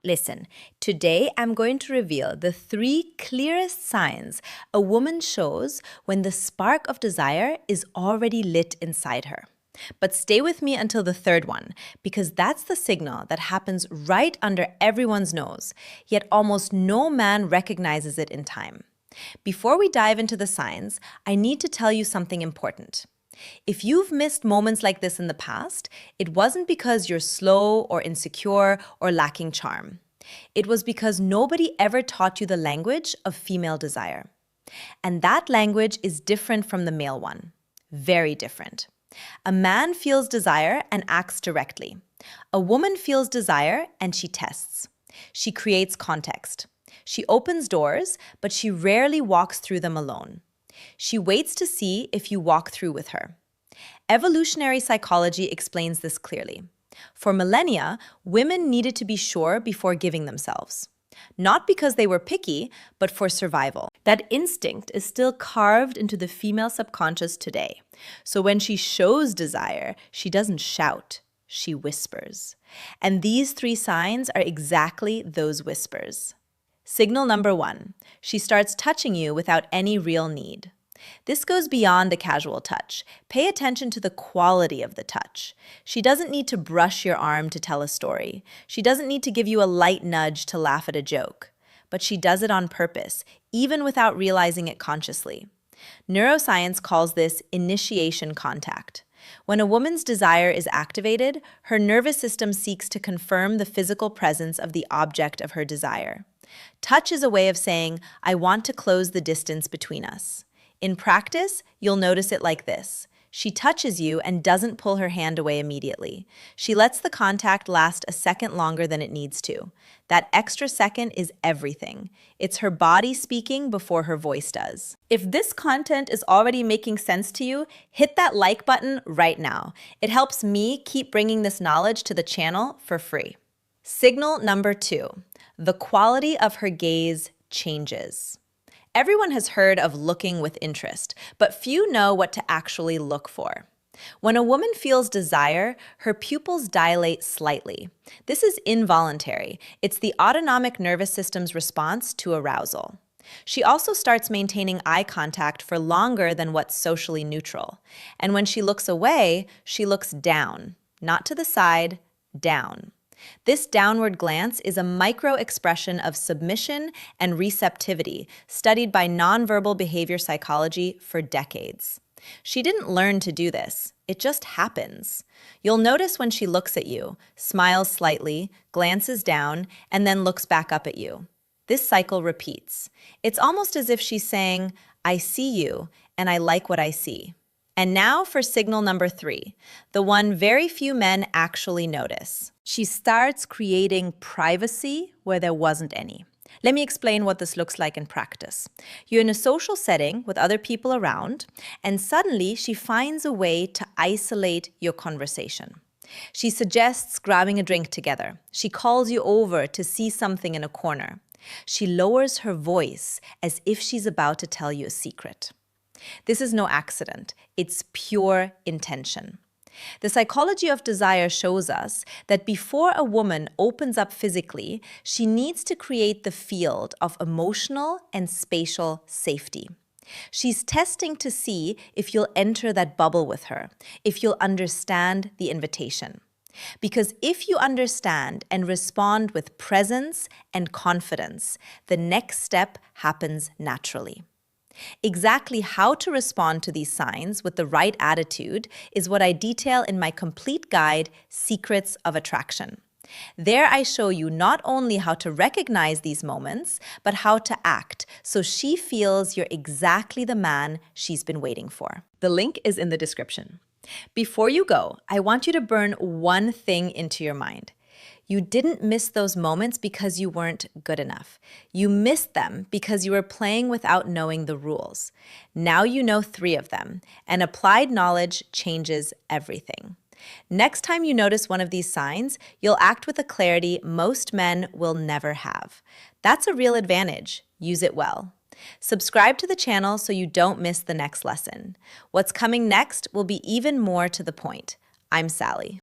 Listen, today I'm going to reveal the 3 clearest signs a woman shows when the spark of desire is already lit inside her. But stay with me until the 3rd one, because that's the signal that happens right under everyone's nose, yet almost no man recognizes it in time. Before we dive into the signs, I need to tell you something important. If you've missed moments like this in the past, it wasn't because you're slow or insecure or lacking charm. It was because nobody ever taught you the language of female desire. And that language is different from the male one. Very different. A man feels desire and acts directly. A woman feels desire and she tests. She creates context. She opens doors, but she rarely walks through them alone. She waits to see if you walk through with her. Evolutionary psychology explains this clearly. For millennia, women needed to be sure before giving themselves. Not because they were picky, but for survival. That instinct is still carved into the female subconscious today. So when she shows desire, she doesn't shout, she whispers. And these 3 signs are exactly those whispers. Signal number 1, she starts touching you without any real need. This goes beyond a casual touch. Pay attention to the quality of the touch. She doesn't need to brush your arm to tell a story. She doesn't need to give you a light nudge to laugh at a joke. But she does it on purpose, even without realizing it consciously. Neuroscience calls this initiation contact. When a woman's desire is activated, her nervous system seeks to confirm the physical presence of the object of her desire. Touch is a way of saying, I want to close the distance between us. In practice, you'll notice it like this. She touches you and doesn't pull her hand away immediately. She lets the contact last a second longer than it needs to. That extra second is everything. It's her body speaking before her voice does. If this content is already making sense to you, hit that like button right now. It helps me keep bringing this knowledge to the channel for free. Signal number 2. The quality of her gaze changes. Everyone has heard of looking with interest, but few know what to actually look for. When a woman feels desire, her pupils dilate slightly. This is involuntary. It's the autonomic nervous system's response to arousal. She also starts maintaining eye contact for longer than what's socially neutral. And when she looks away, she looks down, not to the side, down. This downward glance is a micro-expression of submission and receptivity studied by nonverbal behavior psychology for decades. She didn't learn to do this. It just happens. You'll notice when she looks at you, smiles slightly, glances down, and then looks back up at you. This cycle repeats. It's almost as if she's saying, I see you, and I like what I see. And now for signal number 3, the one very few men actually notice. She starts creating privacy where there wasn't any. Let me explain what this looks like in practice. You're in a social setting with other people around, and suddenly she finds a way to isolate your conversation. She suggests grabbing a drink together. She calls you over to see something in a corner. She lowers her voice as if she's about to tell you a secret. This is no accident. It's pure intention. The psychology of desire shows us that before a woman opens up physically, she needs to create the field of emotional and spatial safety. She's testing to see if you'll enter that bubble with her, if you'll understand the invitation. Because if you understand and respond with presence and confidence, the next step happens naturally. Exactly how to respond to these signs with the right attitude is what I detail in my complete guide, Secrets of Attraction. There I show you not only how to recognize these moments, but how to act so she feels you're exactly the man she's been waiting for. The link is in the description. Before you go, I want you to burn one thing into your mind. You didn't miss those moments because you weren't good enough. You missed them because you were playing without knowing the rules. Now you know 3 of them, and applied knowledge changes everything. Next time you notice one of these signs, you'll act with a clarity most men will never have. That's a real advantage. Use it well. Subscribe to the channel so you don't miss the next lesson. What's coming next will be even more to the point. I'm Sally.